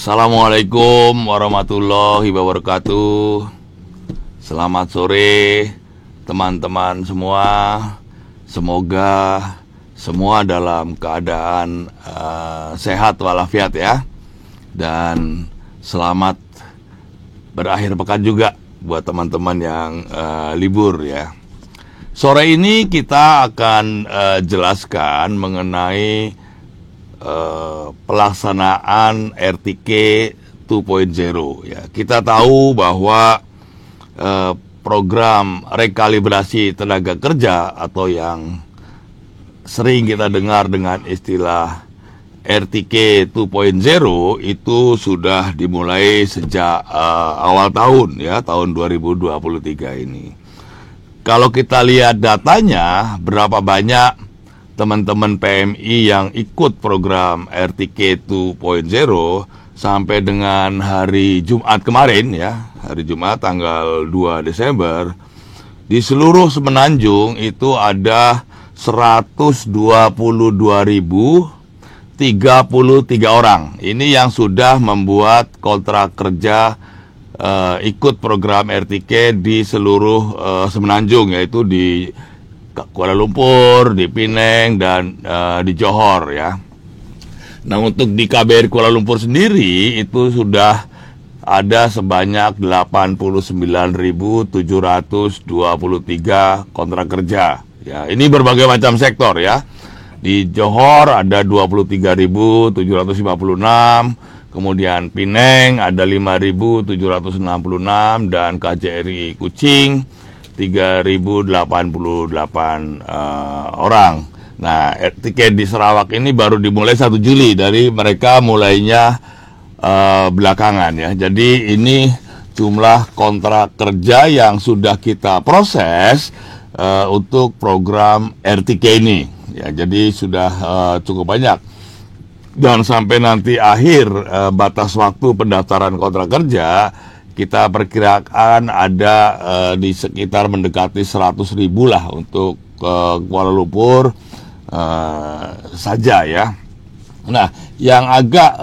Assalamualaikum warahmatullahi wabarakatuh. Selamat sore teman-teman semua. Semoga semua dalam keadaan sehat walafiat ya. Dan selamat berakhir pekan juga buat teman-teman yang libur ya. Sore ini kita akan jelaskan mengenai pelaksanaan RTK 2.0 ya. Kita tahu bahwa program rekalibrasi tenaga kerja atau yang sering kita dengar dengan istilah RTK 2.0 itu sudah dimulai sejak awal tahun ya, tahun 2023 ini. Kalau kita lihat datanya, berapa banyak teman-teman PMI yang ikut program RTK 2.0 sampai dengan hari Jumat kemarin ya, hari Jumat tanggal 2 Desember, di seluruh Semenanjung itu ada 122.033 orang. Ini yang sudah membuat kontrak kerja ikut program RTK di seluruh Semenanjung, yaitu di Kuala Lumpur, di Penang, dan di Johor ya. Nah, untuk di KBRI Kuala Lumpur sendiri itu sudah ada sebanyak 89.723 kontrak kerja. Ya, ini berbagai macam sektor ya. Di Johor ada 23.756, kemudian Pineng ada 5.766, dan KJRI Kucing 3.088 orang. Nah, RTK di Sarawak ini baru dimulai 1 Juli, dari mereka mulainya belakangan ya. Jadi ini jumlah kontrak kerja yang sudah kita proses untuk program RTK ini ya. Jadi sudah cukup banyak, dan sampai nanti akhir batas waktu pendaftaran kontrak kerja, kita perkirakan ada di sekitar mendekati 100.000 lah untuk Kuala Lumpur saja ya. Nah, yang agak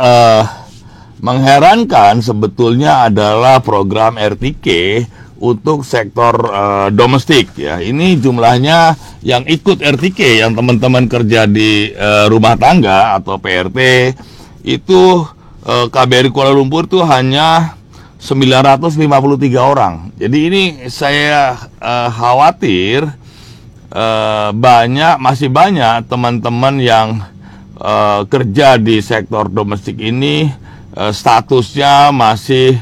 mengherankan sebetulnya adalah program RTK untuk sektor domestik ya. Ini jumlahnya yang ikut RTK, yang teman-teman kerja di rumah tangga atau PRT itu, KBRI Kuala Lumpur itu hanya 953 orang. Jadi ini saya khawatir masih banyak teman-teman yang kerja di sektor domestik ini statusnya masih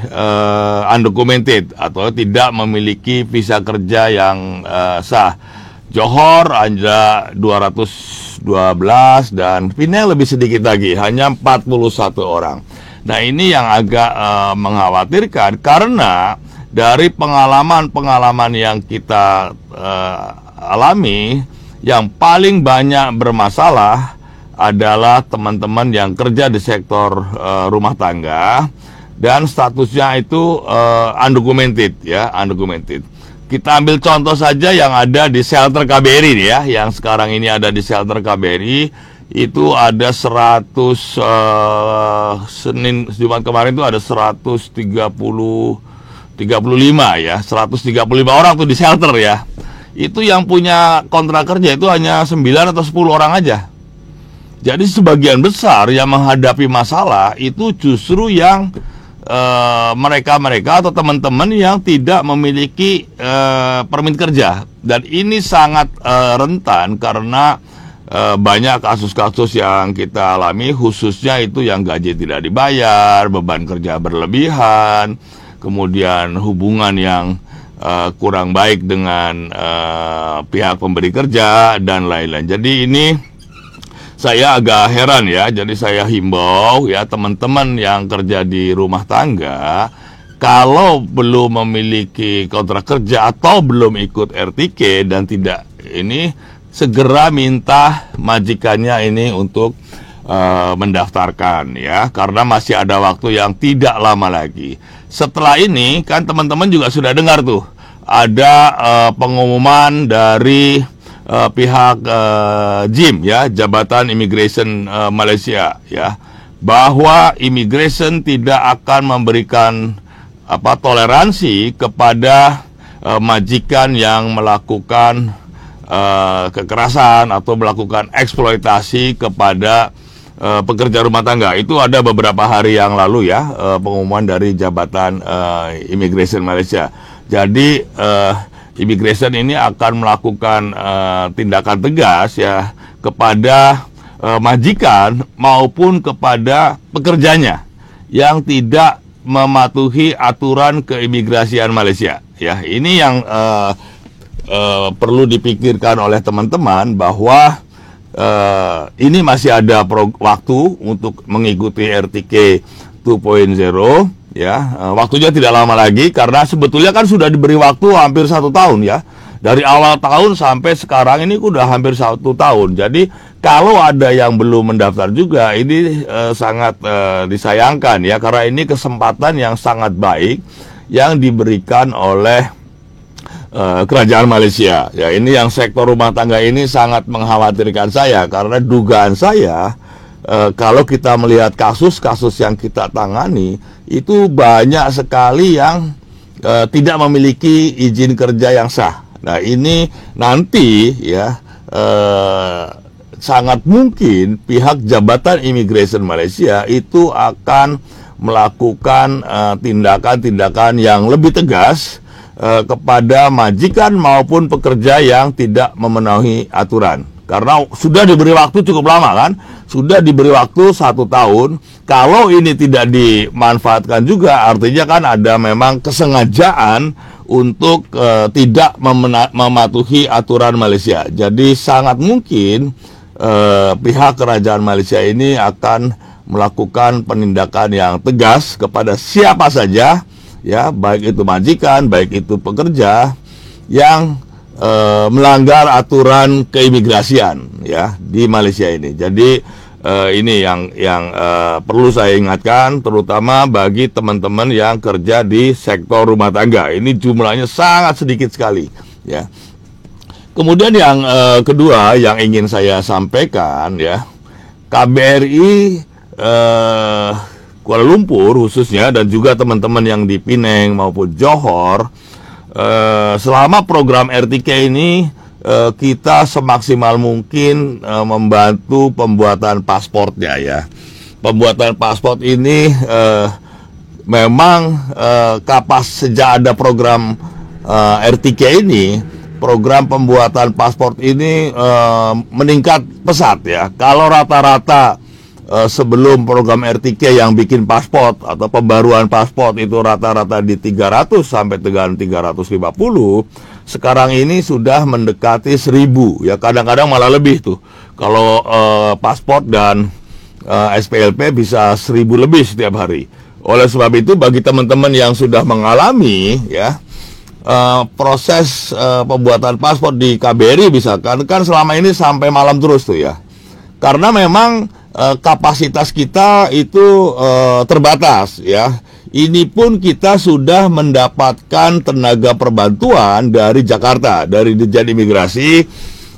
undocumented atau tidak memiliki visa kerja yang sah. Johor ada 212 dan Pinang lebih sedikit lagi, hanya 41 orang. Nah, ini yang agak mengkhawatirkan, karena dari pengalaman-pengalaman yang kita alami, yang paling banyak bermasalah adalah teman-teman yang kerja di sektor rumah tangga dan statusnya itu undocumented ya, undocumented. Kita ambil contoh saja yang ada di shelter KBRI ya, yang sekarang ini ada di shelter KBRI itu ada 100 Jumat kemarin itu ada 135 ya, 135 orang tuh di shelter ya. Itu yang punya kontrak kerja itu hanya 9 atau 10 orang aja. Jadi sebagian besar yang menghadapi masalah itu justru yang mereka-mereka atau teman-teman yang tidak memiliki permit kerja. Dan ini sangat rentan karena banyak kasus-kasus yang kita alami, khususnya itu yang gaji tidak dibayar, beban kerja berlebihan, kemudian hubungan yang kurang baik dengan pihak pemberi kerja, dan lain-lain. Jadi ini saya agak heran ya. Jadi saya himbau ya, teman-teman yang kerja di rumah tangga, kalau belum memiliki kontrak kerja atau belum ikut RTK dan tidak ini, segera minta majikannya ini untuk mendaftarkan ya, karena masih ada waktu yang tidak lama lagi. Setelah ini kan teman-teman juga sudah dengar tuh ada pengumuman dari pihak JIM ya, Jabatan Immigration Malaysia ya, bahwa immigration tidak akan memberikan toleransi kepada majikan yang melakukan kekerasan atau melakukan eksploitasi kepada pekerja rumah tangga. Itu ada beberapa hari yang lalu ya, pengumuman dari Jabatan Immigration Malaysia. Jadi Immigration ini akan melakukan tindakan tegas ya kepada majikan maupun kepada pekerjanya yang tidak mematuhi aturan keimigrasian Malaysia. Ya, ini yang perlu dipikirkan oleh teman-teman, bahwa ini masih ada waktu untuk mengikuti RTK 2.0 ya. Waktunya tidak lama lagi, karena sebetulnya kan sudah diberi waktu hampir 1 tahun ya, dari awal tahun sampai sekarang ini udah hampir 1 tahun. Jadi kalau ada yang belum mendaftar juga, ini sangat disayangkan ya, karena ini kesempatan yang sangat baik yang diberikan oleh kerajaan Malaysia ya. Ini yang sektor rumah tangga ini sangat mengkhawatirkan saya, karena dugaan saya kalau kita melihat kasus-kasus yang kita tangani, itu banyak sekali yang tidak memiliki izin kerja yang sah. Nah, ini nanti ya sangat mungkin pihak Jabatan Immigration Malaysia itu akan melakukan tindakan-tindakan yang lebih tegas kepada majikan maupun pekerja yang tidak memenuhi aturan. Karena sudah diberi waktu cukup lama kan, sudah diberi waktu 1 tahun. Kalau ini tidak dimanfaatkan juga, artinya kan ada memang kesengajaan untuk tidak mematuhi aturan Malaysia. Jadi sangat mungkin pihak kerajaan Malaysia ini akan melakukan penindakan yang tegas kepada siapa saja, ya, baik itu majikan, baik itu pekerja yang melanggar aturan keimigrasian, ya, di Malaysia ini. Jadi ini yang perlu saya ingatkan, terutama bagi teman-teman yang kerja di sektor rumah tangga. Ini jumlahnya sangat sedikit sekali, ya. Kemudian yang kedua yang ingin saya sampaikan, ya, KBRI Kuala Lumpur khususnya, dan juga teman-teman yang di Penang maupun Johor, selama program RTK ini kita semaksimal mungkin membantu pembuatan pasportnya, ya. Pembuatan pasport ini memang sejak ada program RTK ini, program pembuatan pasport ini meningkat pesat, ya. Kalau rata-rata sebelum program RTK yang bikin paspor atau pembaruan paspor itu rata-rata di 300 sampai dengan 350, sekarang ini sudah mendekati 1000, ya, kadang-kadang malah lebih tuh. Kalau paspor dan SPLP bisa 1000 lebih setiap hari. Oleh sebab itu, bagi teman-teman yang sudah mengalami, ya, proses pembuatan paspor di KBRI misalkan, kan selama ini sampai malam terus tuh, ya. Karena memang kapasitas kita itu terbatas, ya. Ini pun kita sudah mendapatkan tenaga perbantuan dari Jakarta, dari Ditjen Imigrasi.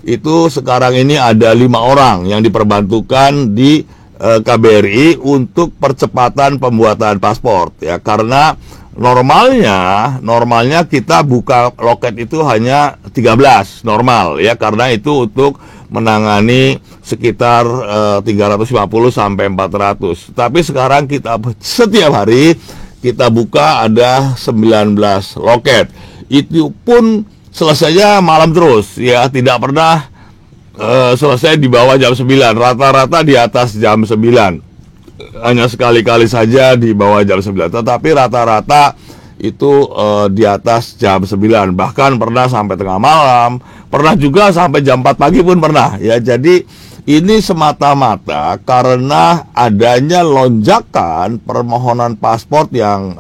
Itu sekarang ini ada 5 orang yang diperbantukan di KBRI untuk percepatan pembuatan paspor, ya. Karena normalnya kita buka loket itu hanya 13 normal, ya, karena itu untuk menangani sekitar 350 sampai 400. Tapi sekarang kita setiap hari kita buka ada 19 loket. Itu pun selesainya malam terus, ya, tidak pernah selesai di bawah jam 9. Rata-rata di atas jam 9. Hanya sekali-kali saja di bawah jam 9. Tetapi rata-rata itu di atas jam 9. Bahkan pernah sampai tengah malam, pernah juga sampai jam 4 pagi pun pernah, ya. Jadi ini semata-mata karena adanya lonjakan permohonan paspor yang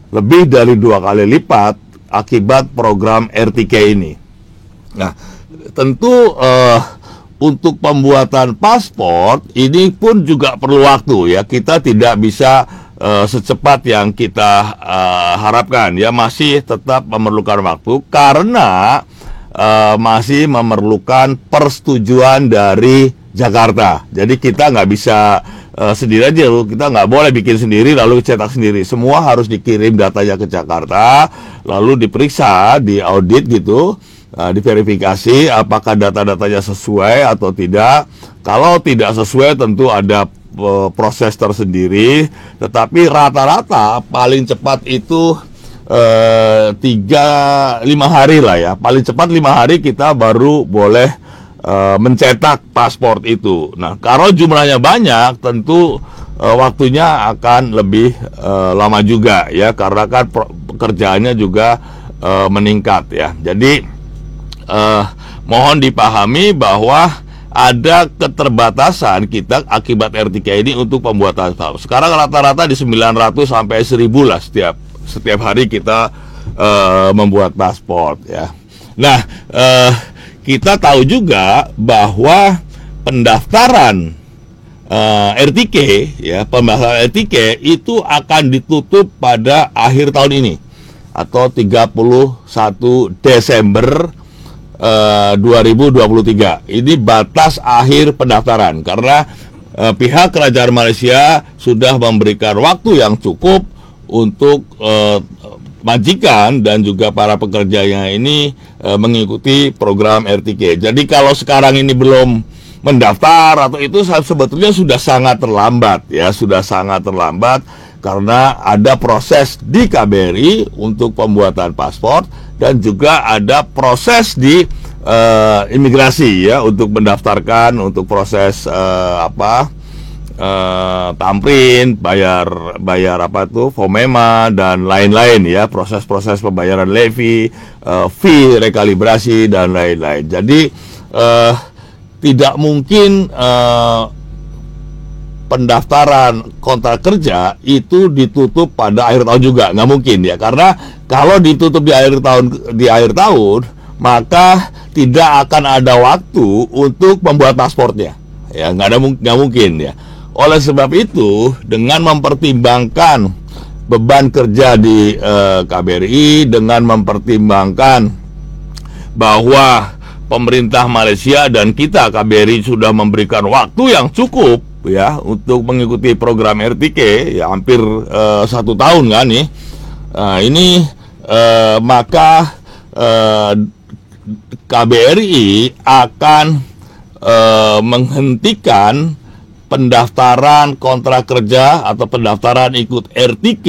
lebih dari 2 kali lipat akibat program RTK ini. Nah, tentu untuk pembuatan paspor ini pun juga perlu waktu, ya. Kita tidak bisa secepat yang kita harapkan, ya. Masih tetap memerlukan waktu karena masih memerlukan persetujuan dari Jakarta. Jadi kita nggak bisa sendiri aja, kita nggak boleh bikin sendiri lalu cetak sendiri. Semua harus dikirim datanya ke Jakarta, lalu diperiksa, diaudit gitu, diverifikasi apakah data-datanya sesuai atau tidak. Kalau tidak sesuai tentu ada proses tersendiri, tetapi rata-rata paling cepat itu 3-5 hari lah, ya. Paling cepat 5 hari kita baru boleh mencetak paspor itu. Nah, kalau jumlahnya banyak tentu waktunya akan lebih lama juga, ya, karena kan pekerjaannya juga meningkat, ya. Jadi mohon dipahami bahwa ada keterbatasan kita akibat RTK ini untuk pembuatan paspor. Sekarang rata-rata di 900 sampai 1000 lah setiap hari kita membuat paspor, ya. Nah, kita tahu juga bahwa pendaftaran RTK, ya, pendaftaran RTK itu akan ditutup pada akhir tahun ini atau 31 Desember 2023. Ini batas akhir pendaftaran karena pihak kerajaan Malaysia sudah memberikan waktu yang cukup untuk majikan dan juga para pekerjanya ini mengikuti program RTK. Jadi kalau sekarang ini belum mendaftar atau itu sebetulnya sudah sangat terlambat, ya, sudah sangat terlambat karena ada proses di KBRI untuk pembuatan paspor dan juga ada proses di imigrasi ya, untuk mendaftarkan, untuk proses tamrin, bayar apa tuh, FOMEMA dan lain-lain ya, proses-proses pembayaran levy, fee rekalibrasi dan lain-lain. Jadi tidak mungkin pendaftaran kontrak kerja itu ditutup pada akhir tahun juga, nggak mungkin ya, karena kalau ditutup di akhir tahun maka tidak akan ada waktu untuk membuat paspornya ya, nggak mungkin ya. Oleh sebab itu, dengan mempertimbangkan beban kerja di KBRI, dengan mempertimbangkan bahwa pemerintah Malaysia dan kita KBRI sudah memberikan waktu yang cukup ya untuk mengikuti program RTK ya, hampir 1 tahun kan nih. Maka KBRI akan menghentikan pendaftaran kontrak kerja atau pendaftaran ikut RTK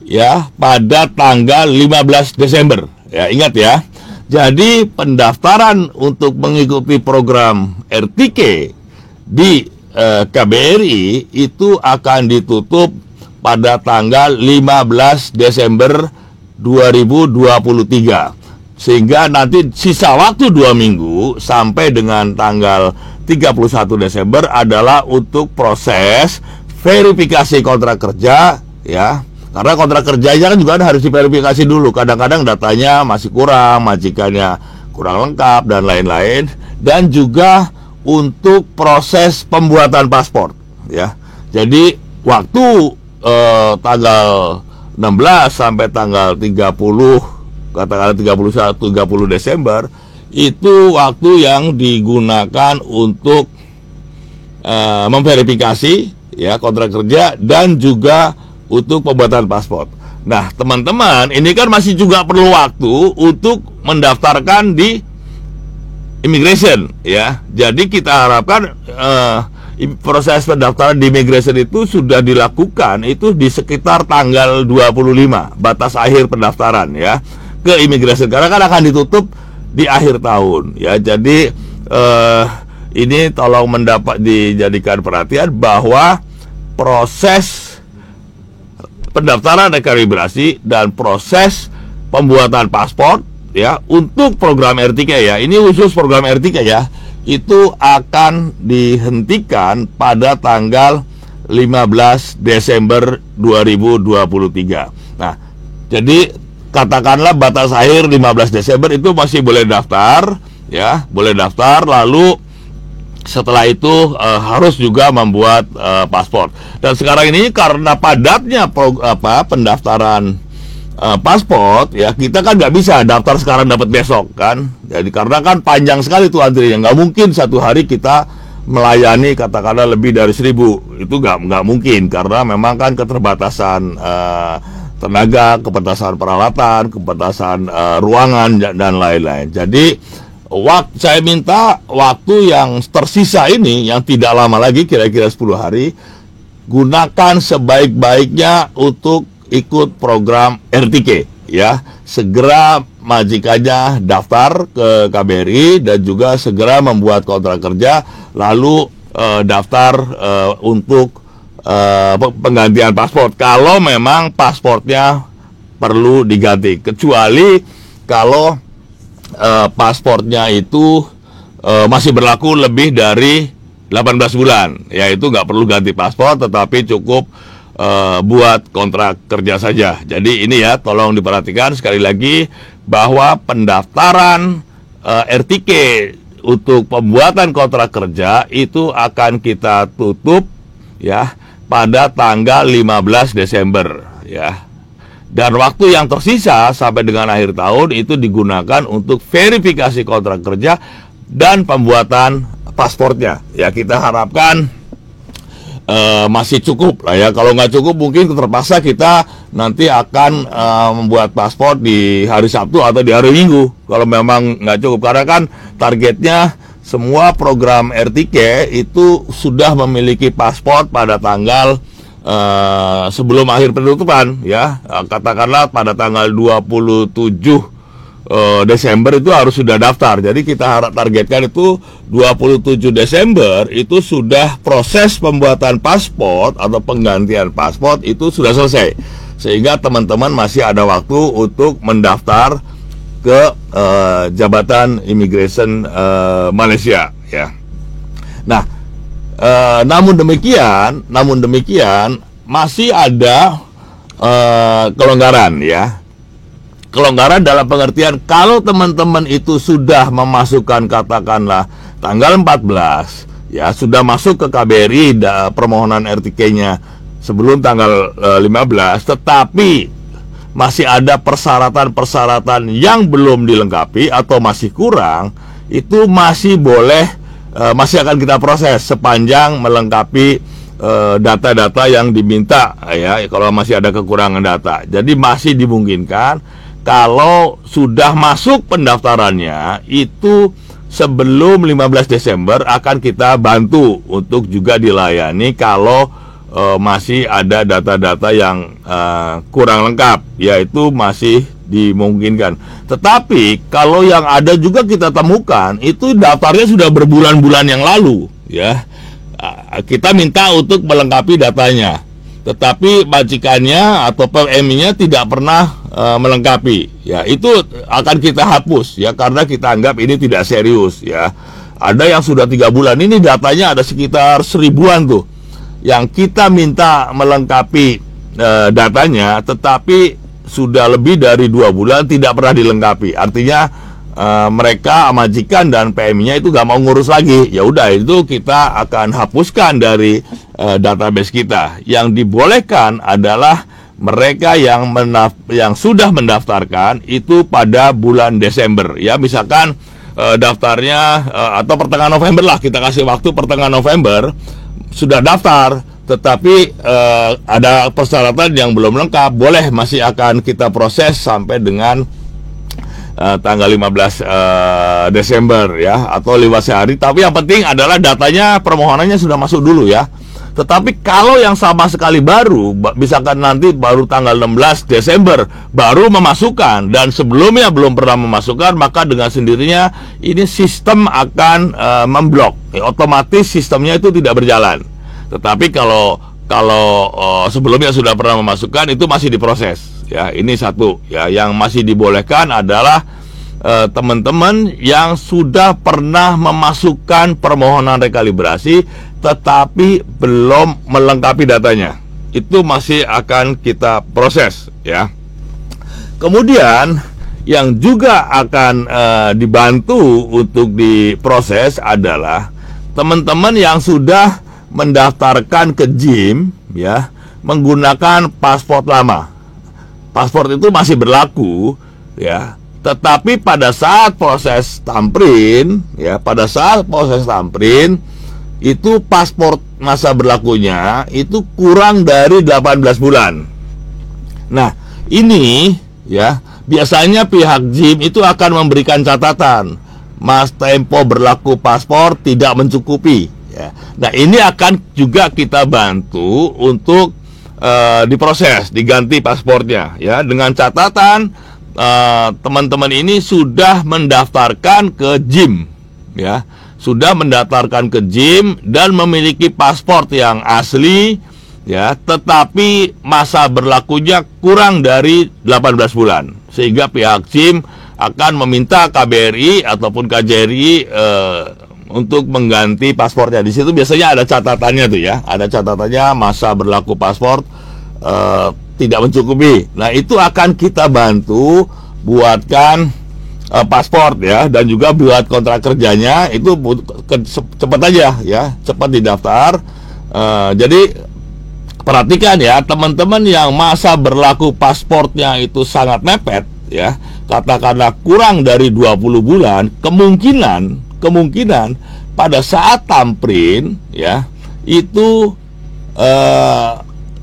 ya pada tanggal 15 Desember. Ya, ingat ya. Jadi pendaftaran untuk mengikuti program RTK di KBRI itu akan ditutup pada tanggal 15 Desember 2023. Sehingga nanti sisa waktu 2 minggu sampai dengan tanggal 31 Desember adalah untuk proses verifikasi kontrak kerja ya. Karena kontrak kerjanya kan juga harus diverifikasi dulu. Kadang-kadang datanya masih kurang, majikannya kurang lengkap dan lain-lain. Dan juga untuk proses pembuatan paspor ya. Jadi waktu tanggal 16 sampai tanggal 30, katakanlah 30 Desember itu waktu yang digunakan untuk memverifikasi ya kontrak kerja dan juga untuk pembuatan paspor. Nah, teman-teman, ini kan masih juga perlu waktu untuk mendaftarkan di immigration ya. Jadi kita harapkan proses pendaftaran di immigration itu sudah dilakukan itu di sekitar tanggal 25, batas akhir pendaftaran ya ke immigration, karena kan akan ditutup di akhir tahun ya. Jadi ini tolong dijadikan perhatian bahwa proses pendaftaran rekalibrasi dan proses pembuatan paspor ya untuk program RTK ya, ini khusus program RTK ya, itu akan dihentikan pada tanggal 15 Desember 2023. Nah, jadi katakanlah batas akhir 15 Desember itu masih boleh daftar ya, boleh daftar, lalu setelah itu harus juga membuat paspor. Dan sekarang ini karena padatnya pendaftaran paspor ya, kita kan nggak bisa daftar sekarang dapat besok kan. Jadi karena kan panjang sekali tuh antrinya, nggak mungkin satu hari kita melayani katakanlah lebih dari 1.000, itu nggak mungkin, karena memang kan keterbatasan tenaga, keterbatasan peralatan, keterbatasan ruangan dan lain-lain. Jadi saya minta waktu yang tersisa ini, yang tidak lama lagi, kira-kira 10 hari, gunakan sebaik-baiknya untuk ikut program RTK ya. Segera majikannya daftar ke KBRI dan juga segera membuat kontrak kerja, lalu daftar untuk penggantian paspor kalau memang paspornya perlu diganti, kecuali kalau paspornya itu masih berlaku lebih dari 18 bulan ya, itu nggak perlu ganti paspor, tetapi cukup buat kontrak kerja saja. Jadi ini ya, tolong diperhatikan sekali lagi bahwa pendaftaran RTK untuk pembuatan kontrak kerja itu akan kita tutup ya pada tanggal 15 Desember ya. Dan waktu yang tersisa sampai dengan akhir tahun itu digunakan untuk verifikasi kontrak kerja dan pembuatan paspornya. Ya, kita harapkan masih cukup lah ya. Kalau nggak cukup mungkin terpaksa kita nanti akan membuat paspor di hari Sabtu atau di hari Minggu kalau memang nggak cukup. Karena kan targetnya semua program RTK itu sudah memiliki paspor pada tanggal sebelum akhir penutupan ya, katakanlah pada tanggal 27 Desember itu harus sudah daftar. Jadi kita harap targetkan itu 27 Desember itu sudah proses pembuatan paspor atau penggantian paspor itu sudah selesai, sehingga teman-teman masih ada waktu untuk mendaftar ke Jabatan Immigration Malaysia ya. Nah, namun demikian masih ada kelonggaran ya. Kelonggaran dalam pengertian kalau teman-teman itu sudah memasukkan katakanlah tanggal 14 ya, sudah masuk ke KBRI permohonan RTK-nya sebelum tanggal 15, tetapi masih ada persyaratan-persyaratan yang belum dilengkapi atau masih kurang, itu masih boleh masih akan kita proses sepanjang melengkapi data-data yang diminta ya, kalau masih ada kekurangan data. Jadi masih dimungkinkan kalau sudah masuk pendaftarannya itu sebelum 15 Desember akan kita bantu untuk juga dilayani kalau masih ada data-data yang kurang lengkap, yaitu masih dimungkinkan. Tetapi kalau yang ada juga kita temukan itu daftarnya sudah berbulan-bulan yang lalu ya, kita minta untuk melengkapi datanya, tetapi majikannya atau PMI-nya tidak pernah melengkapi ya, itu akan kita hapus ya, karena kita anggap ini tidak serius ya. Ada yang sudah 3 bulan, ini datanya ada sekitar 1000-an tuh yang kita minta melengkapi datanya, tetapi sudah lebih dari 2 bulan tidak pernah dilengkapi. Artinya mereka majikan dan PMI-nya itu gak mau ngurus lagi. Ya udah, itu kita akan hapuskan dari database kita. Yang dibolehkan adalah mereka yang sudah mendaftarkan itu pada bulan Desember ya, misalkan daftarnya atau pertengahan November lah, kita kasih waktu pertengahan November sudah daftar, tetapi ada persyaratan yang belum lengkap, boleh masih akan kita proses sampai dengan tanggal 15 Desember ya, atau 15 hari. Tapi yang penting adalah datanya, permohonannya sudah masuk dulu ya. Tetapi kalau yang sama sekali baru, misalkan nanti baru tanggal 16 Desember baru memasukkan dan sebelumnya belum pernah memasukkan, maka dengan sendirinya ini sistem akan memblok. Otomatis sistemnya itu tidak berjalan. Tetapi kalau sebelumnya sudah pernah memasukkan, itu masih diproses. Ya, ini satu. Ya, yang masih dibolehkan adalah teman-teman yang sudah pernah memasukkan permohonan rekalibrasi tetapi belum melengkapi datanya, itu masih akan kita proses ya. Kemudian yang juga akan dibantu untuk diproses adalah teman-teman yang sudah mendaftarkan ke JIM ya, menggunakan paspor lama. Paspor itu masih berlaku ya, tetapi pada saat proses tamprin ya, itu paspor masa berlakunya itu kurang dari 18 bulan. Nah, ini ya, biasanya pihak JIM itu akan memberikan catatan, Mas, tempo berlaku paspor tidak mencukupi ya. Nah, ini akan juga kita bantu untuk diproses, diganti paspornya ya, dengan catatan teman-teman ini sudah mendaftarkan ke JIM ya, sudah mendaftarkan ke JIM dan memiliki paspor yang asli ya, tetapi masa berlakunya kurang dari 18 bulan, sehingga pihak JIM akan meminta KBRI ataupun KJRI untuk mengganti paspornya. Di situ biasanya ada catatannya tuh ya, ada catatannya masa berlaku paspor tidak mencukupi. Nah, itu akan kita bantu buatkan paspor ya, dan juga buat kontrak kerjanya itu cepat aja ya, cepat didaftar. Jadi perhatikan ya teman-teman yang masa berlaku paspornya itu sangat mepet ya, katakanlah kurang dari 20 bulan, kemungkinan pada saat tamprin ya itu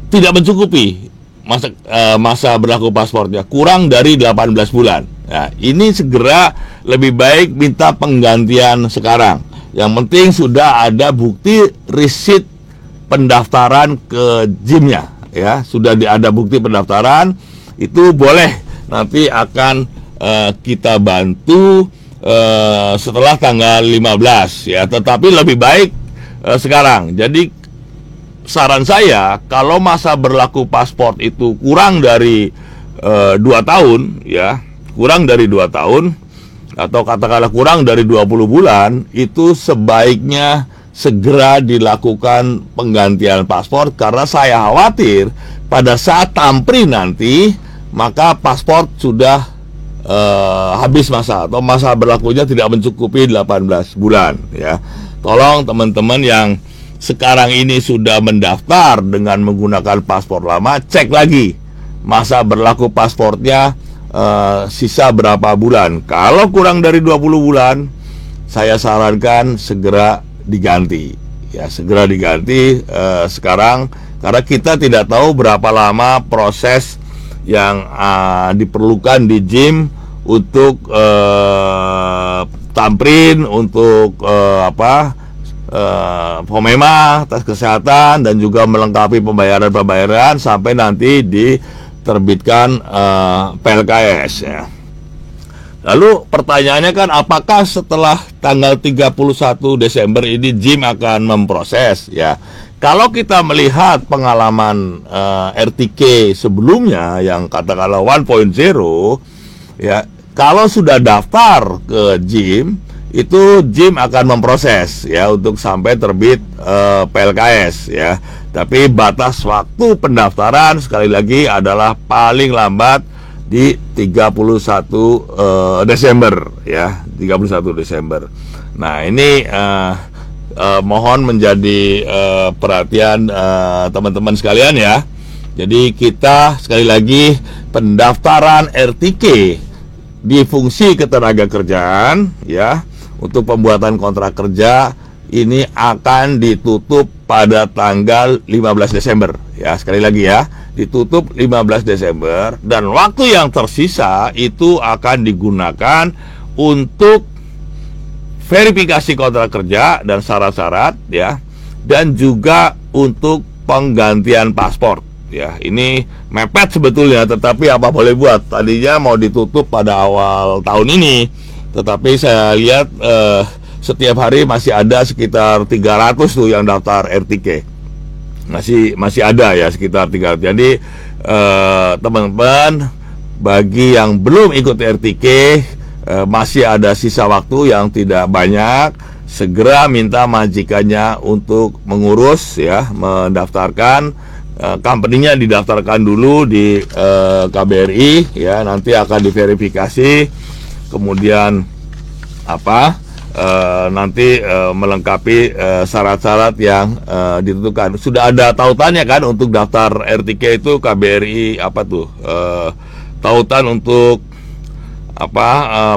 tidak mencukupi masa berlaku paspornya, kurang dari 18 bulan. Nah, ini segera lebih baik minta penggantian sekarang. Yang penting sudah ada bukti risit pendaftaran ke JIM-nya ya, sudah ada bukti pendaftaran, itu boleh nanti akan kita bantu setelah tanggal 15 ya, tetapi lebih baik sekarang. Jadi saran saya, kalau masa berlaku paspor itu kurang dari 2 tahun ya, kurang dari 2 tahun atau katakanlah kurang dari 20 bulan, itu sebaiknya segera dilakukan penggantian paspor, karena saya khawatir pada saat tampri nanti maka paspor sudah habis masa atau masa berlakunya tidak mencukupi 18 bulan ya. Tolong teman-teman yang sekarang ini sudah mendaftar dengan menggunakan paspor lama, cek lagi masa berlaku paspornya sisa berapa bulan. Kalau kurang dari 20 bulan, saya sarankan segera diganti ya, segera diganti sekarang, karena kita tidak tahu berapa lama proses yang diperlukan di gym untuk tamprin, untuk FOMEMA, tes kesehatan, dan juga melengkapi pembayaran sampai nanti diterbitkan PLKS ya. Lalu pertanyaannya kan, apakah setelah tanggal 31 Desember ini gym akan memproses ya? Kalau kita melihat pengalaman RTK sebelumnya yang katakanlah 1.0 ya, kalau sudah daftar ke gym, itu gym akan memproses ya untuk sampai terbit PLKS ya. Tapi batas waktu pendaftaran sekali lagi adalah paling lambat di 31 Desember ya, 31 Desember. Nah, ini mohon menjadi perhatian teman-teman sekalian ya. Jadi kita sekali lagi, pendaftaran RTK di fungsi ketenagakerjaan ya, untuk pembuatan kontrak kerja ini akan ditutup pada tanggal 15 Desember ya. Sekali lagi ya, ditutup 15 Desember, dan waktu yang tersisa itu akan digunakan untuk verifikasi kontrak kerja dan syarat-syarat ya, dan juga untuk penggantian paspor ya. Ini mepet sebetulnya, tetapi apa boleh buat, tadinya mau ditutup pada awal tahun ini, tetapi saya lihat setiap hari masih ada sekitar 300 tuh yang daftar RTK, masih ada ya, sekitar 300. Jadi teman-teman, bagi yang belum ikut RTK, masih ada sisa waktu yang tidak banyak. Segera minta majikannya untuk mengurus ya, mendaftarkan. Company-nya didaftarkan dulu di KBRI ya, nanti akan diverifikasi, kemudian nanti melengkapi syarat-syarat yang ditentukan. Sudah ada tautannya kan untuk daftar RTK itu, KBRI tautan untuk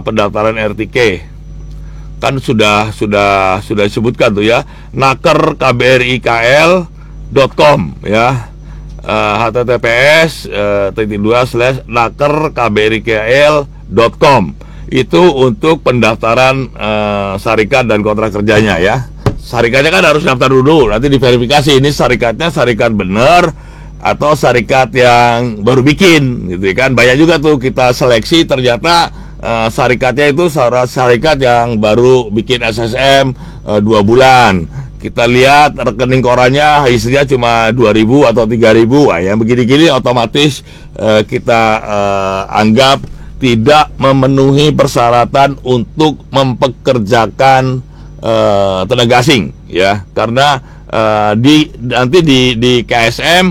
pendaftaran RTK kan sudah disebutkan tuh ya, nakerkbrikl.com ya, https://nakerkbrikl.com. Itu untuk pendaftaran syarikat dan kontrak kerjanya ya. Syarikatnya kan harus daftar dulu, nanti diverifikasi ini syarikatnya syarikat benar atau syarikat yang baru bikin gitu kan. Banyak juga tuh kita seleksi, ternyata syarikatnya itu syarikat yang baru bikin SSM 2 bulan. Kita lihat rekening korannya isinya cuma 2.000 atau 3.000. Yang begini-gini otomatis kita anggap tidak memenuhi persyaratan untuk mempekerjakan tenaga asing ya, karena nanti di KSM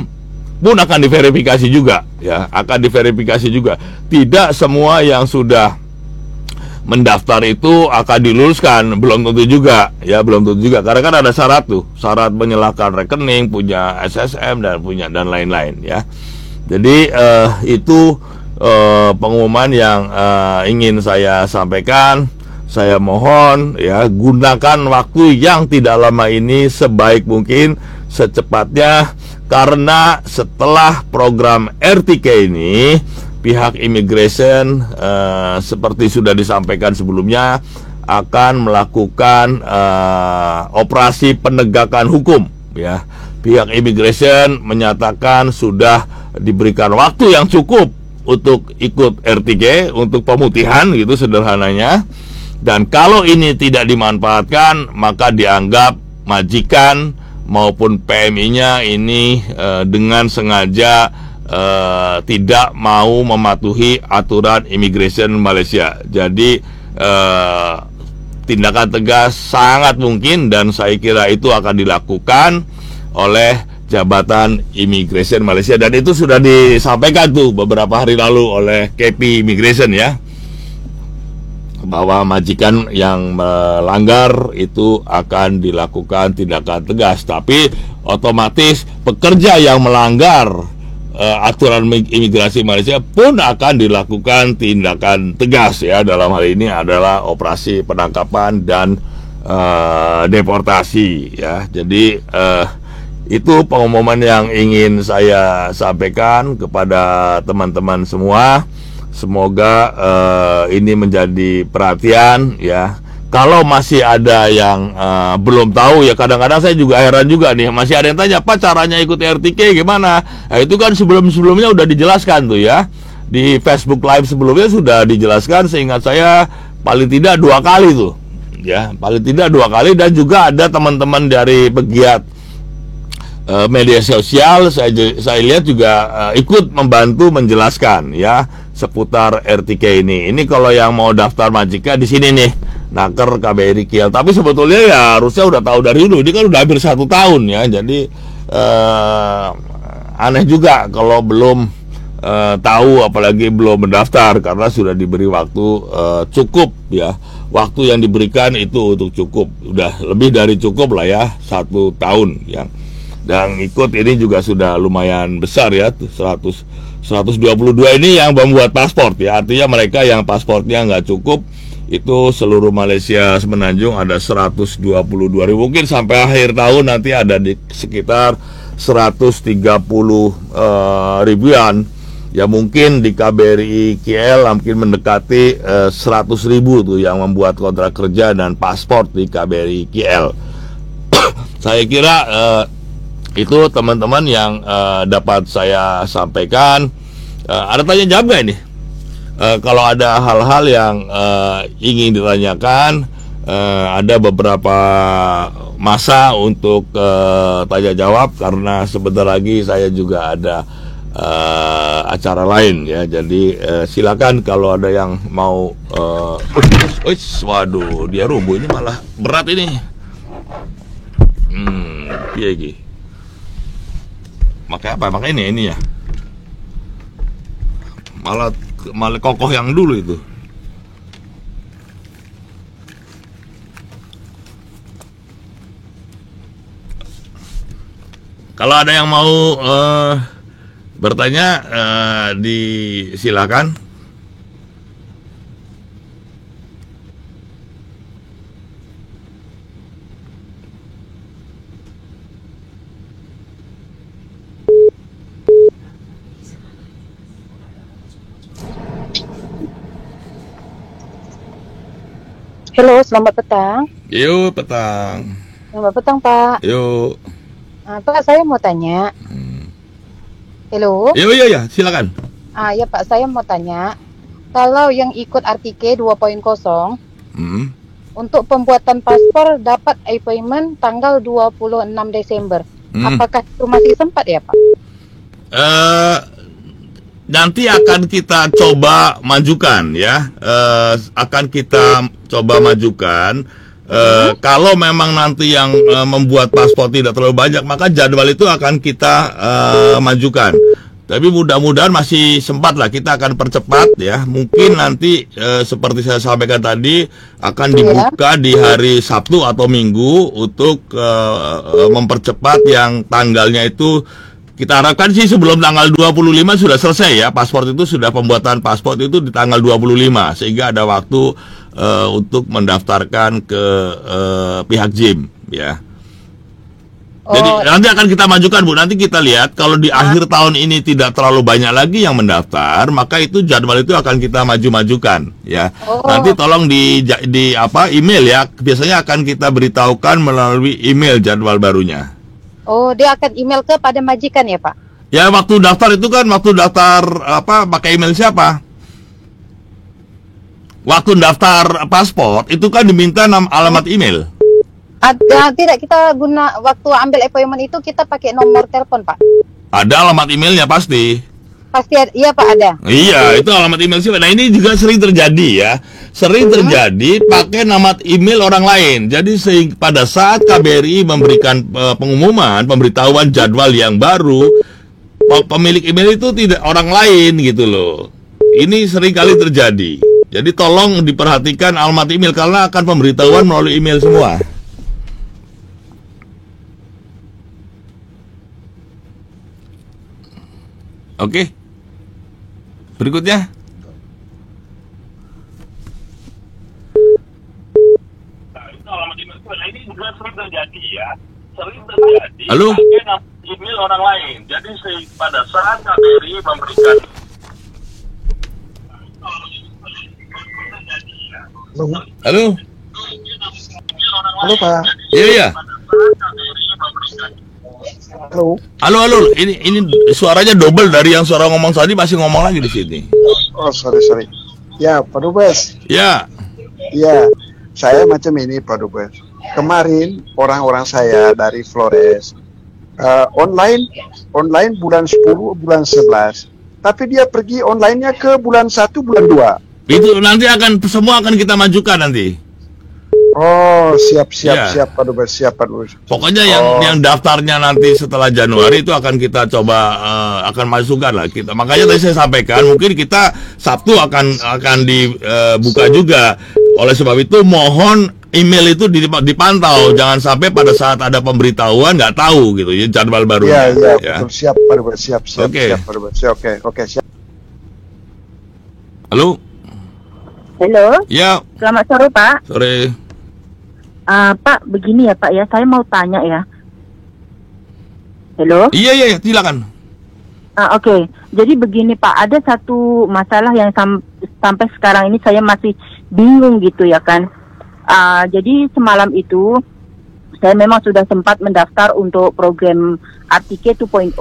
pun akan diverifikasi juga ya, akan diverifikasi juga. Tidak semua yang sudah mendaftar itu akan diluluskan, belum tentu juga ya, belum tentu juga, karena kan ada syarat tuh, syarat menyelahkan rekening, punya SSM dan lain-lain ya. Jadi itu pengumuman yang ingin saya sampaikan. Saya mohon ya, gunakan waktu yang tidak lama ini sebaik mungkin, secepatnya, karena setelah program RTK ini, pihak immigration seperti sudah disampaikan sebelumnya akan melakukan operasi penegakan hukum ya. Pihak immigration menyatakan sudah diberikan waktu yang cukup untuk ikut RTK untuk pemutihan gitu sederhananya. Dan kalau ini tidak dimanfaatkan, maka dianggap majikan maupun PMI-nya ini dengan sengaja tidak mau mematuhi aturan imigrasi Malaysia. Jadi tindakan tegas sangat mungkin, dan saya kira itu akan dilakukan oleh Jabatan Immigration Malaysia, dan itu sudah disampaikan tuh beberapa hari lalu oleh KP Immigration ya, bahwa majikan yang melanggar itu akan dilakukan tindakan tegas. Tapi otomatis pekerja yang melanggar aturan imigrasi Malaysia pun akan dilakukan tindakan tegas ya. Dalam hal ini adalah operasi penangkapan dan deportasi ya. Jadi itu pengumuman yang ingin saya sampaikan kepada teman-teman semua. Semoga ini menjadi perhatian ya. Kalau masih ada yang belum tahu ya, kadang-kadang saya juga heran juga nih, masih ada yang tanya, Pak caranya ikut RTK gimana? Nah, itu kan sebelum-sebelumnya udah dijelaskan tuh ya. Di Facebook Live sebelumnya sudah dijelaskan, seingat saya paling tidak 2 kali tuh ya, paling tidak 2 kali. Dan juga ada teman-teman dari pegiat media sosial saya lihat juga ikut membantu menjelaskan ya seputar RTK ini. Ini kalau yang mau daftar majikan di sini nih, Naker KBRI KL. Tapi sebetulnya ya harusnya udah tahu dari dulu. Ini kan udah hampir 1 tahun ya. Jadi aneh juga kalau belum tahu, apalagi belum mendaftar, karena sudah diberi waktu cukup ya. Waktu yang diberikan itu untuk cukup, udah lebih dari cukup lah ya, 1 tahun ya. Dan ikut ini juga sudah lumayan besar ya, 122 ini yang membuat paspor ya. Artinya mereka yang paspornya nggak cukup, itu seluruh Malaysia Semenanjung ada 122 ribu. Mungkin sampai akhir tahun nanti ada di sekitar 130 ribuan. Ya mungkin di KBRI KL mungkin mendekati 100 ribu tuh yang membuat kontrak kerja dan paspor di KBRI KL. Saya kira itu teman-teman yang dapat saya sampaikan. Ada tanya jawab nggak ini? Kalau ada hal-hal yang ingin ditanyakan, ada beberapa masa untuk tanya jawab, karena sebentar lagi saya juga ada acara lain ya. Jadi silakan kalau ada yang mau. Waduh, dia rubuh ini, malah berat ini. Iya lagi. Pakai apa? Pakai ini ya. Malah kokoh yang dulu itu. Kalau ada yang mau bertanya, disilakan. Halo, selamat petang. Yuk, petang. Selamat petang, Pak. Yuk. Pak, saya mau tanya. Halo. Yuk, ya, silakan. Ya, Pak, saya mau tanya. Kalau yang ikut RTK 2.0, untuk pembuatan paspor dapat appointment tanggal 26 Desember. Apakah itu masih sempat ya, Pak? Nanti akan kita coba majukan ya, akan kita coba majukan. Kalau memang nanti yang membuat paspor tidak terlalu banyak, maka jadwal itu akan kita majukan. Tapi mudah-mudahan masih sempat lah, kita akan percepat ya. Mungkin nanti seperti saya sampaikan tadi, akan dibuka di hari Sabtu atau Minggu untuk mempercepat yang tanggalnya itu. Kita harapkan sih sebelum tanggal 25 sudah selesai ya, paspor itu sudah, pembuatan paspor itu di tanggal 25, sehingga ada waktu untuk mendaftarkan ke pihak JIM ya. Jadi nanti akan kita majukan, Bu. Nanti kita lihat kalau di akhir tahun ini tidak terlalu banyak lagi yang mendaftar, maka itu jadwal itu akan kita maju-majukan ya. Nanti tolong di email ya. Biasanya akan kita beritahukan melalui email jadwal barunya. Dia akan email kepada majikan ya, Pak? Ya waktu daftar itu kan waktu daftar apa pakai email siapa? Waktu daftar paspor itu kan diminta alamat email. Ada, tidak, kita guna waktu ambil appointment itu kita pakai nomor telepon, Pak. Ada alamat emailnya pasti. Pasti ada, iya Pak, ada. Iya, itu alamat email siapa. Nah ini juga sering terjadi ya. Sering terjadi pakai alamat email orang lain. Jadi pada saat KBRI memberikan pengumuman, pemberitahuan jadwal yang baru, pemilik email itu tidak orang lain gitu loh. Ini sering kali terjadi. Jadi tolong diperhatikan alamat email karena akan pemberitahuan melalui email semua. Oke. Berikutnya. Ini juga sering terjadi ya. Sering terjadi. Halo? Email orang lain. Jadi pada saat KBRI memberikan. Halo? Halo Pak. Iya, iya. Halo. Halo. Ini suaranya double dari yang suara ngomong tadi, masih ngomong lagi di sini. Oh, sorry. Ya, Pak Dubes. Ya. Ya, saya macam ini Pak Dubes. Kemarin orang-orang saya dari Flores online bulan 10, bulan 11. Tapi dia pergi online-nya ke bulan 1, bulan 2. Itu nanti semua akan kita majukan nanti. Oh, siap Ya. Pak Dubes, siap Pak Dubes. Pokoknya yang daftarnya nanti setelah Januari itu akan kita coba akan masukkan lah kita. Makanya tadi saya sampaikan mungkin kita Sabtu akan dibuka juga. Oleh sebab itu mohon email itu dipantau, jangan sampai pada saat ada pemberitahuan nggak tahu gitu ya jadwal barunya. Iya, Ya. betul, siap Pak Dubes, siap Oke. Pak Dubes. Oke, siap. Halo? Halo, Ya, selamat sore Pak. sore. Pak, begini ya Pak ya, saya mau tanya ya. Halo? Iya, silakan. Oke. Jadi begini Pak, ada satu masalah yang sampai sekarang ini saya masih bingung gitu ya kan. Jadi semalam itu saya memang sudah sempat mendaftar untuk program RTK 2.0,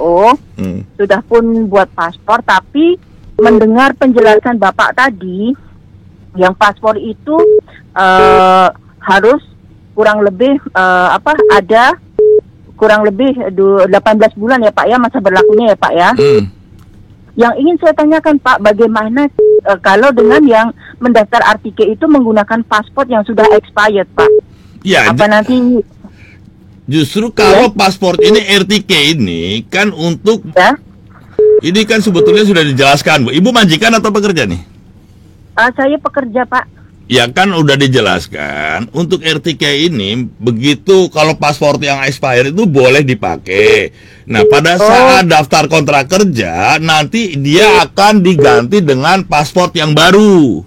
sudah pun buat paspor, tapi mendengar penjelasan Bapak tadi, yang paspor itu harus kurang lebih ada kurang lebih 18 bulan ya Pak ya masa berlakunya ya Pak ya. Yang ingin saya tanyakan Pak, bagaimana kalau dengan yang mendaftar RTK itu menggunakan paspor yang sudah expired Pak? Ya, Apa nanti justru kalau paspor ini RTK ini kan untuk ya? ini kan sebetulnya sudah dijelaskan Bu. Ibu majikan atau pekerja nih? Saya pekerja Pak. Ya kan udah dijelaskan untuk RTK ini begitu kalau paspor yang expired itu boleh dipakai. Nah pada saat daftar kontrak kerja nanti dia akan diganti dengan paspor yang baru.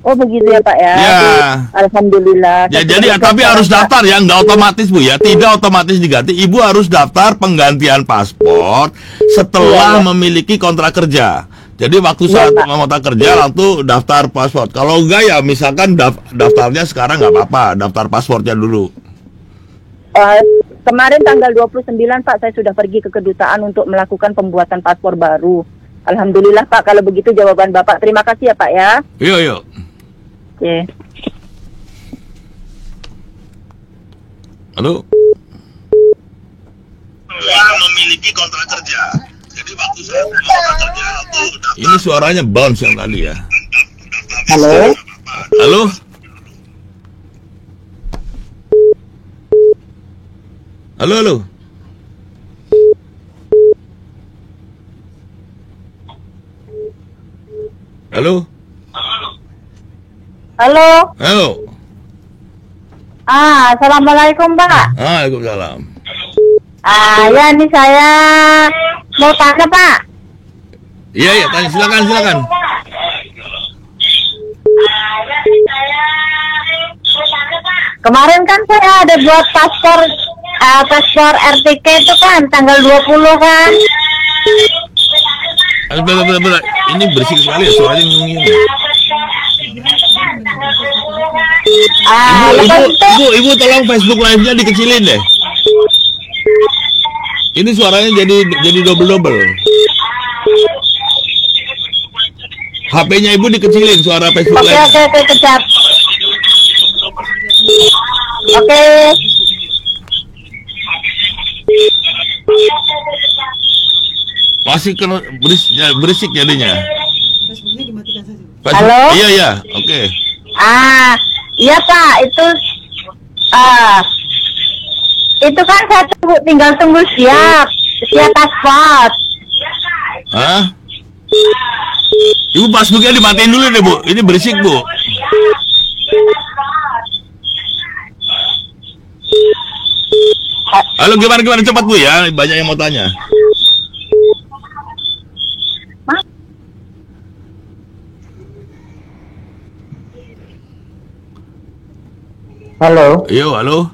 Oh begitu ya Pak ya. Ya. Alhamdulillah. Ya jadi tapi harus daftar ya, nggak otomatis Bu ya, tidak otomatis diganti. Ibu harus daftar penggantian paspor setelah memiliki kontrak kerja. Jadi waktu saat kontrak kerja langsung daftar paspor. Kalau enggak ya misalkan daftarnya sekarang nggak apa-apa, daftar paspornya dulu. Kemarin tanggal 29 Pak saya sudah pergi ke kedutaan untuk melakukan pembuatan paspor baru. Alhamdulillah Pak, kalau begitu jawaban Bapak. Terima kasih ya Pak ya. Yuk. Oke. Halo. Yang memiliki kontrak kerja. Jadi waktu saya kontrak kerja ini suaranya bounce yang tadi ya. Halo. Halo. Halo. Halo. Halo. Halo. Assalamualaikum Pak. Waalaikumsalam. Ya ini saya mau tanya Pak. Iya, tanya silakan. Kemarin kan saya ada buat paspor RTK itu kan tanggal 20 kan. Bentar. Ini bersih sekali ya suaranya ngomongin. Ibu tolong Facebook live-nya dikecilin deh. Ini suaranya jadi double. HP-nya ibu dikecilin suara Facebook Live. Oke, kecap. Oke. Masih kena berisik jadinya. Halo? Iya, oke. Iya Pak, itu kan saya tinggal tunggu siap paspor. Hah? Ibu Facebooknya dimatiin dulu deh Bu, ini berisik Bu. Halo, gimana cepat Bu ya, banyak yang mau tanya. Halo. Halo.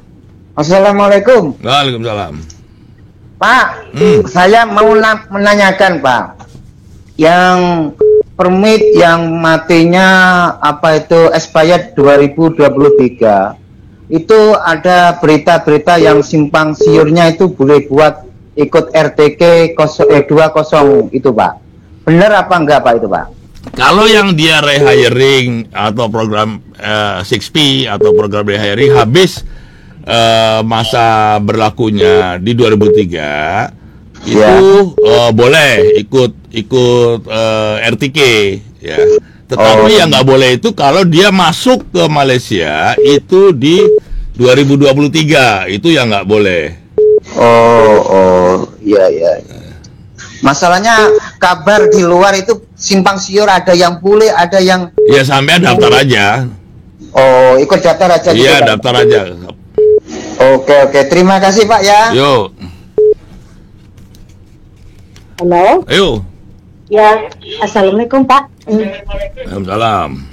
Assalamualaikum. Waalaikumsalam. Pak, saya mau menanyakan Pak, yang permit yang matinya expired 2023, itu ada berita-berita yang simpang siurnya itu boleh buat ikut RTK 20 itu Pak. Benar apa enggak Pak itu Pak? Kalau yang dia rehiring atau program 6P atau program rehiring habis masa berlakunya di 2003 itu boleh ikut RTK ya. Tetapi yang nggak boleh itu kalau dia masuk ke Malaysia itu di 2023, itu yang nggak boleh. Iya. Masalahnya kabar di luar itu simpang siur, ada yang boleh, ada yang... Ya sampai daftar aja. Ikut daftar aja. Iya, gitu, daftar aja. Oke. Terima kasih Pak ya. Yo. Halo? Ayo. Ya, Assalamualaikum Pak. Waalaikumsalam.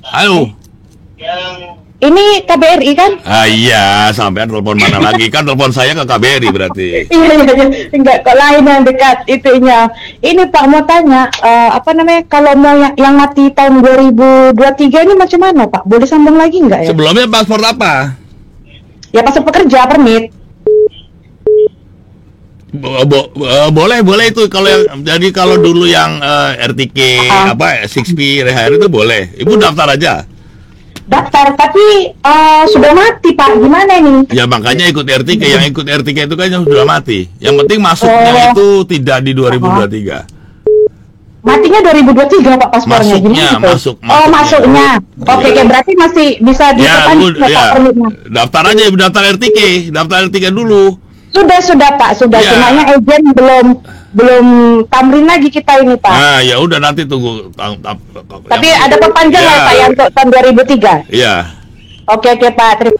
Halo. Ini KBRI kan? Iya, sampai telepon mana lagi? Kan telepon saya ke KBRI berarti. Iya. Enggak, kok lain yang dekat itunya. Ini Pak mau tanya, kalau mau yang mati tahun 2023 ini macam mana Pak? Boleh sambung lagi enggak ya? Sebelumnya paspor apa? Ya paspor pekerja, permit. Boleh itu kalau jadi kalau dulu yang RTK 6P rehiring itu boleh. Ibu daftar aja. Daftar tapi sudah mati Pak, gimana nih? Ya makanya ikut RTK, yang ikut RTK itu kan yang sudah mati. Yang penting masuknya itu tidak di 2023. Matinya 2023 Pak paspornya. Masuknya. Oke, berarti masih bisa diperpanjang Pak permitnya. Daftar aja, daftar RTK dulu. Sudah Pak, sebenarnya agen belum tamrin lagi kita ini Pak. Nah, ya udah nanti tunggu. Tapi ada perpanjangan Pak yang untuk tahun 2003. Iya. Oke Pak.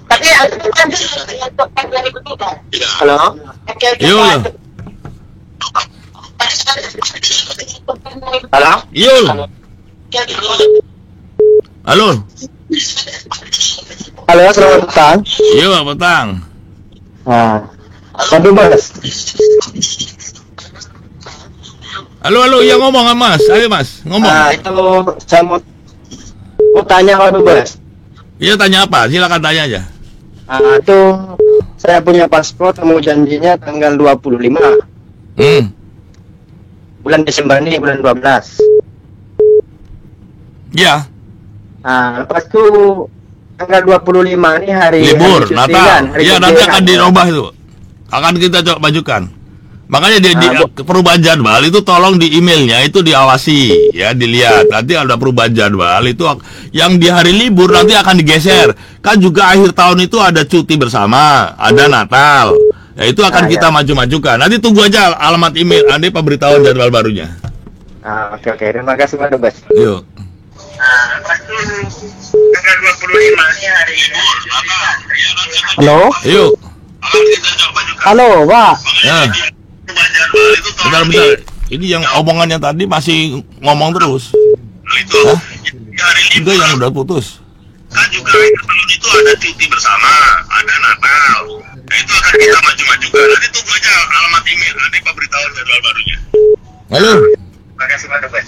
Tapi ada perpanjangan untuk tahun 2003. Halo. Oke. Halo. Halo, selamat petang. Selamat petang. Waduh Mas. Halo, ya ngomong Mas. Ayo Mas, ngomong. Itu saya mau tanya waduh Mas. Iya, tanya apa? Silakan tanya aja. Itu saya punya paspor, temu janjinya tanggal 25. Bulan Desember ini, bulan 12. Iya. Lepas itu tanggal 25 ini hari libur, hari Natal. Kan, Iya, nanti akan dirubah itu. Akan kita coba majukan. Makanya di perubahan jadwal itu tolong di emailnya itu diawasi, ya, dilihat. Nanti ada perubahan jadwal itu yang di hari libur nanti akan digeser. Kan juga akhir tahun itu ada cuti bersama, ada Natal. Ya itu akan kita maju-majukan. Nanti tunggu aja alamat email, nanti pemberitahuan jadwal barunya. Oke. Terima kasih Pak Dubes. Yuk. Tanggal 25 ini hari libur. Halo. Yuk. Halo, Pak. Ya. Bentar. Ini yang omongannya tadi masih ngomong terus. Hah? Enggak, yang udah putus. Kan juga itu ada cuti bersama, ada Natal. Nah, itu akan kita maju-majukan. Nanti tunggu aja alamat email, nanti pemberitahuan jadwal barunya. Halo. Terima kasih Pak Dubes.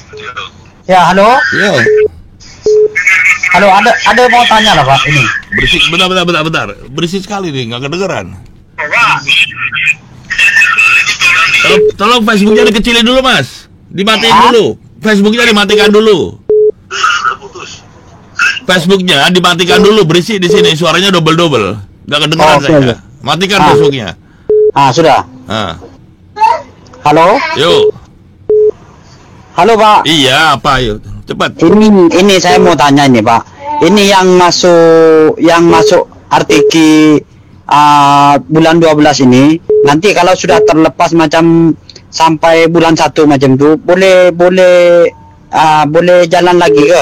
Ya, halo. Yo. Halo, ada yang mau tanya lah Pak ini. Berisik, bentar. Berisik sekali nih, nggak kedengeran. Tolong Facebooknya dikecilin dulu Mas. Dimatiin dulu. Facebooknya dimatikan dulu. Facebooknya dimatikan dulu, berisik di sini, suaranya double. Nggak kedengeran saya. Matikan Facebooknya. Sudah. Halo. Yuk. Halo Pak. Iya, apa yuk? Cepat. Ini saya mau tanya ini Pak. Ini yang masuk artikel bulan 12 ini, nanti kalau sudah terlepas macam sampai bulan 1 macam itu, boleh jalan lagi ke?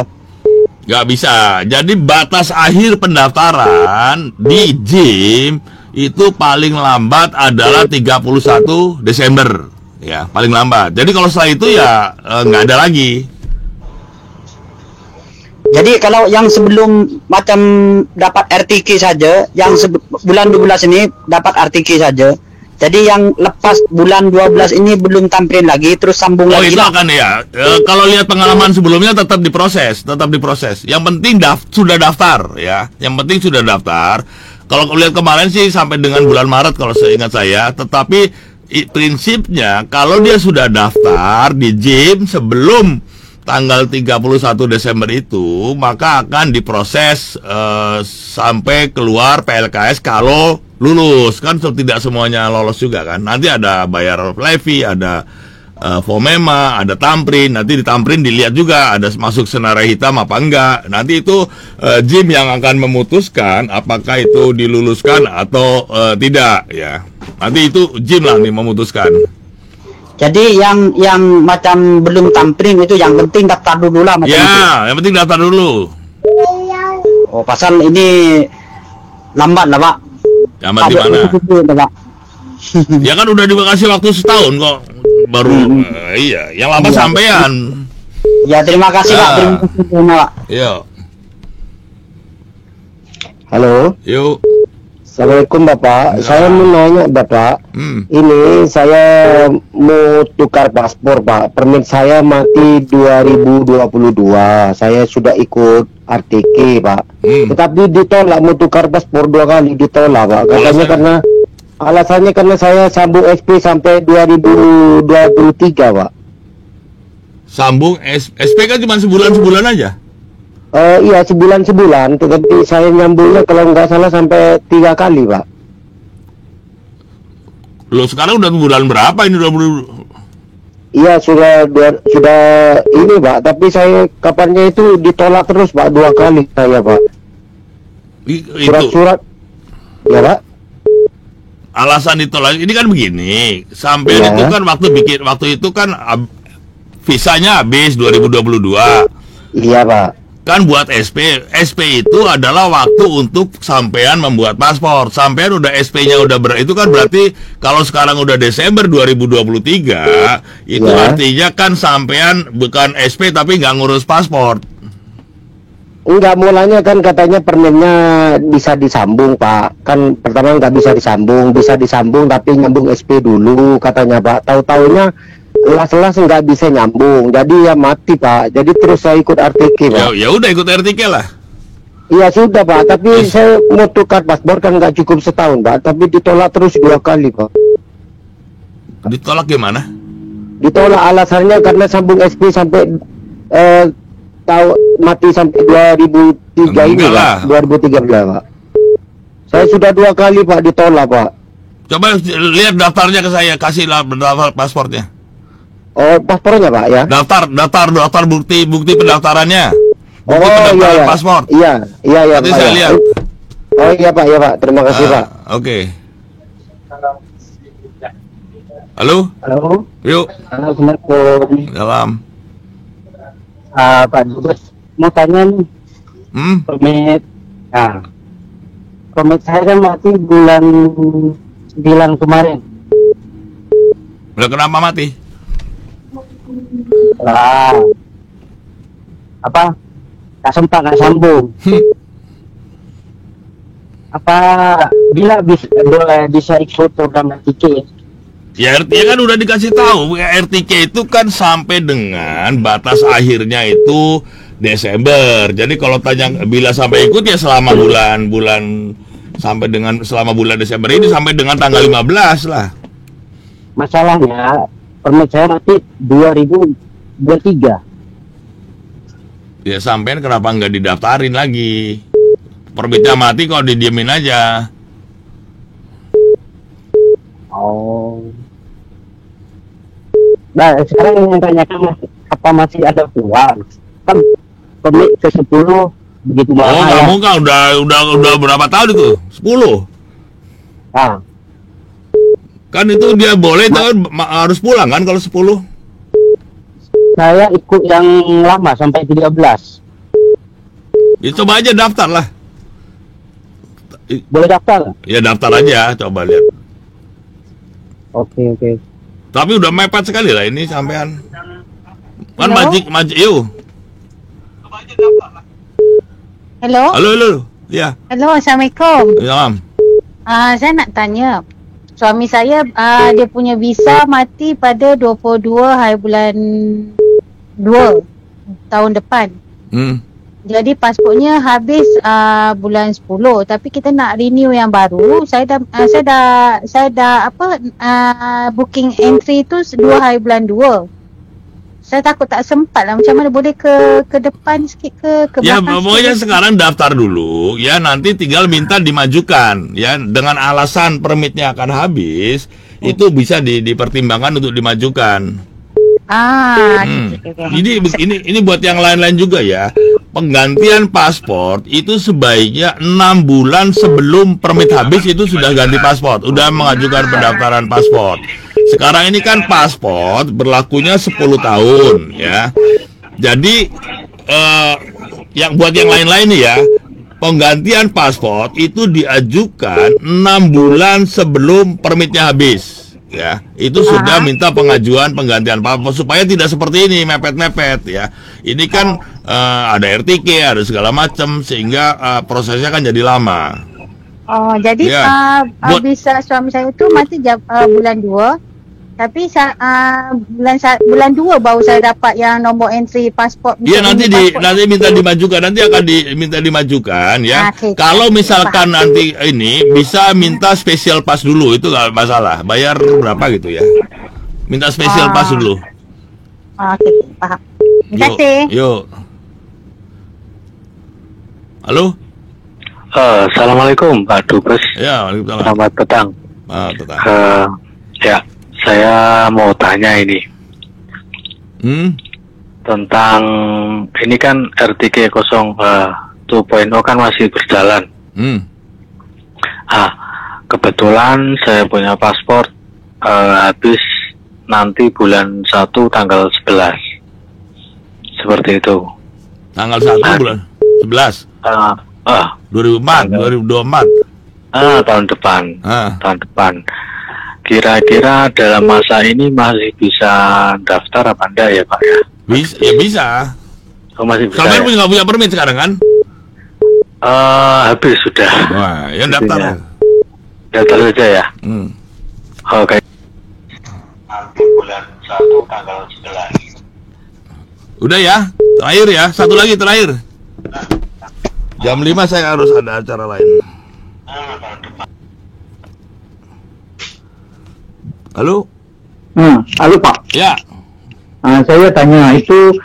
Nggak bisa. Jadi batas akhir pendaftaran di JIM itu paling lambat adalah 31 Desember. Ya, paling lambat. Jadi kalau setelah itu ya nggak ada lagi. Jadi kalau yang sebelum macam dapat RTK saja, yang bulan 12 ini dapat RTK saja. Jadi yang lepas bulan 12 ini belum tampilin lagi, terus sambung lagi. Itu akan ya. Kalau lihat pengalaman sebelumnya tetap diproses. Yang penting sudah daftar ya. Yang penting sudah daftar. Kalau lihat kemarin sih sampai dengan bulan Maret kalau seingat saya. Tetapi prinsipnya kalau dia sudah daftar di JIM sebelum tanggal 31 Desember itu, maka akan diproses sampai keluar PLKS kalau lulus. Kan tidak semuanya lolos juga kan. Nanti ada bayar levy, ada FOMEMA, ada Tamprin. Nanti di Tamprin dilihat juga ada masuk senarai hitam apa enggak. Nanti itu JIM yang akan memutuskan apakah itu diluluskan atau tidak ya. Nanti itu JIM lah nih memutuskan. Jadi yang macam belum tamprin itu yang penting daftar dulu lah macam itu. Yang penting daftar dulu. Oh, pasal ini lambat lah Pak. Lambat di mana? Ya kan udah dikasih waktu setahun kok baru. Iya, yang lama sampean. Ya terima kasih Pak. Terima kasih Pak. Iya. Halo. Yuk. Assalamualaikum Bapak. Saya mau nanya Bapak. Ini saya mau tukar paspor Pak. Permit saya mati 2022. Saya sudah ikut RTK Pak. Tetapi ditolak, mau tukar paspor 2 kali ditolak Pak. Katanya karena alasannya karena saya sambung SP sampai 2023 Pak. Sambung SP kan cuma sebulan aja. Iya sebulan, tetapi saya nyambungnya kalau nggak salah sampai 3 kali Pak. Loh sekarang udah bulan berapa ini? Iya sudah ini Pak, tapi saya kabarnya itu ditolak terus Pak 2 kali saya Pak. Surat-surat ya Pak. Alasan ditolak ini kan begini, sampai itu kan waktu itu kan visanya habis 2022. Iya Pak. Kan buat SP itu adalah waktu untuk sampean membuat paspor. Sampean udah SP-nya udah itu kan berarti kalau sekarang udah Desember 2023, itu artinya kan sampean bukan SP tapi nggak ngurus paspor. Enggak, mulanya kan katanya permennya bisa disambung Pak. Kan pertama nggak bisa disambung tapi nyambung SP dulu katanya Pak. Tahu-taunya selas nggak bisa nyambung, jadi ya mati Pak. Jadi terus saya ikut RTK Pak. Ya udah ikut RTK lah. Iya sudah Pak, tapi saya mau tukar paspor kan nggak cukup setahun Pak, tapi ditolak terus 2 kali Pak. Ditolak gimana? Ditolak alasannya karena sambung SP sampai mati sampai 2003 ini Pak, 2013 Pak. Saya sudah 2 kali Pak ditolak Pak. Coba lihat daftarnya ke saya, kasihlah daftar paspornya. Oh, paspornya Pak ya? Daftar bukti pendaftarannya. Bukti pendaftaran paspor. Iya. Nanti Pak, saya lihat. Oh iya Pak, terima kasih Pak. Oke. Halo. Yuk. Assalamualaikum. Dalam. Pak Dubes mau tanya nih. Permit. Permit saya kan mati bulan 9 kemarin. Udah kenapa mati? Apa? Nggak sambung. Apa bila bisa ikut program RTK? Ya RTK kan udah dikasih tahu. RTK itu kan sampai dengan batas akhirnya itu Desember. Jadi kalau tanya bila sampai ikut ya selama bulan selama bulan Desember ini sampai dengan tanggal 15 lah. Masalahnya permit saya mati 2023. Ya sampean kenapa nggak didaftarin lagi? Permitnya mati kalau didiemin aja. Oh. Nah, sekarang yang tanyakan apa masih ada peluang? Kan permit ke 10 begitu mahal. Oh, kamu kan udah berapa tahun itu? 10. Ah. Kan itu dia boleh harus pulang kan kalau 10. Saya ikut yang lama sampai 13. Ya coba aja daftar lah. Boleh daftar? Ya daftar aja, coba lihat. Oke. Tapi udah mepet sekali lah ini sampean. Kan Halo? majik yuk. Halo? Halo. Ya. Halo, Assalamualaikum. Ya, Mam. Saya nak tanya. Suami saya dia punya visa mati pada 22 hari bulan 2 tahun depan. Jadi pasportnya habis bulan 10, tapi kita nak renew yang baru. Saya dah booking entry tu 2 hari bulan 2. Saya takut tak sempat lah. Macam mana boleh ke depan sikit ke Ya belakang pokoknya sikit? sekarang daftar dulu ya, nanti tinggal minta dimajukan ya, dengan alasan permitnya akan habis itu bisa dipertimbangkan untuk dimajukan. Ini buat yang lain-lain juga ya. Penggantian paspor itu sebaiknya 6 bulan sebelum permit habis itu sudah ganti paspor, udah mengajukan pendaftaran paspor. Sekarang ini kan paspor berlakunya 10 tahun ya. Jadi yang buat yang lain-lain nih ya, penggantian paspor itu diajukan 6 bulan sebelum permitnya habis. Ya, itu sudah minta pengajuan penggantian paspor supaya tidak seperti ini mepet-mepet ya. Ini kan ada RTK, ada segala macam sehingga prosesnya kan jadi lama. Oh, jadi Ya. bisa suami saya tu mati bulan 2. Tapi bulan 2 baru saya dapat yang nombor entry paspor. Iya, nanti minta dimajukan, nanti akan diminta dimajukan ya. Okay. Kalau misalkan nanti ini bisa minta special pass dulu, itu nggak masalah. Bayar berapa gitu ya. Minta special pass dulu. Oke, paham. Terima kasih. Yuk. Halo? Assalamualaikum Pak Dubes. Ya, waalaikumsalam. Selamat petang. Petang. Ya, saya mau tanya ini tentang ini kan RTK 2.0 kan masih berjalan. Kebetulan saya punya paspor habis nanti bulan 1 tanggal 11. Seperti itu. Tanggal 1 bulan 11. 2024. Tahun depan. Tahun depan. Kira-kira dalam masa ini masih bisa daftar apa enggak ya Pak ya? Bisa. Oh, masih bisa. Sampai Ya? nggak punya permit sekarang kan? Habis sudah. Wah, ya daftar. Daftar saja ya. Oke. Nanti bulan 1 tanggal 11. Udah ya, terakhir ya, satu lagi terakhir. Jam 5 saya harus ada acara lain. Halo? Halo Pak. Ya. Saya tanya itu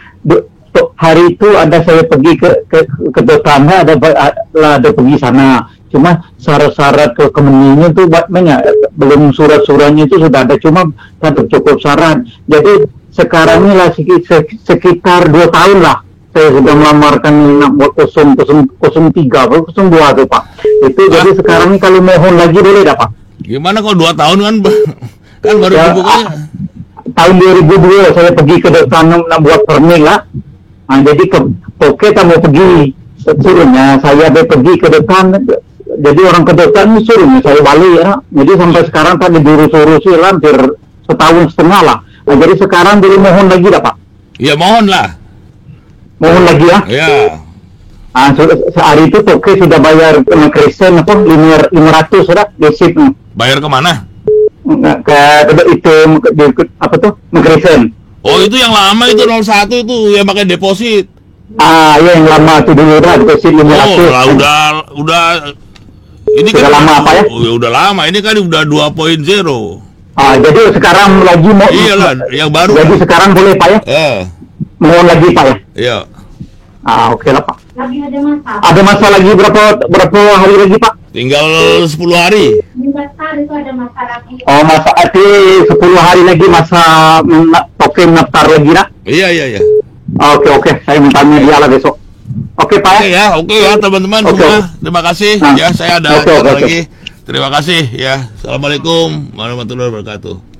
hari itu ada saya pergi ke Dokana, ada pergi sana. Cuma syarat-syarat ke Kementerian itu belum surat-suratnya itu sudah ada, cuma tak cukup syarat. Jadi sekarang ini lah sekitar 2 tahun lah saya sudah melamarkan buat 03 02 tuh Pak. Itu jadi sekarang ini kalau mohon lagi boleh dah Pak? Gimana kalau 2 tahun kan baru ya, dibukanya. Tahun 2002 saya pergi ke Dokana buat permit lah. Jadi oke tak mau pergi suruhnya saya pergi ke depan. Jadi orang ke depan suruhnya saya balik ya. Jadi sampai sekarang tadi suruh hampir setahun setengah lah. Jadi sekarang jadi mohon lagi dah Pak? Ya mohon lah. Mohon lagi ya? Ya. Sehari itu oke sudah bayar kena krisen 500 sudah desip. Bayar kemana? Ke itu apa tuh? Krisen. Oh itu yang lama itu 01 itu yang pakai deposit. Ya yang lama itu dulu dah deposit 500. Udah ini sudah kan lama apa ya? Udah lama, ini kan udah 2.0. Jadi sekarang lagi mau. Iyalah, yang baru. Jadi sekarang boleh Pak ya? Mohon lagi Pak ya? Iya. Oke lah Pak. Lagi ada masa lagi berapa hari lagi Pak? Tinggal 10 hari. Masa arti 10 hari lagi masa token daftar lagi nak? Iya. Oke, saya minta media lah besok. Oke Pak ya? Oke ya teman-teman semua. Terima kasih. Ya, saya ada lagi. Terima kasih ya. Assalamualaikum warahmatullahi wabarakatuh.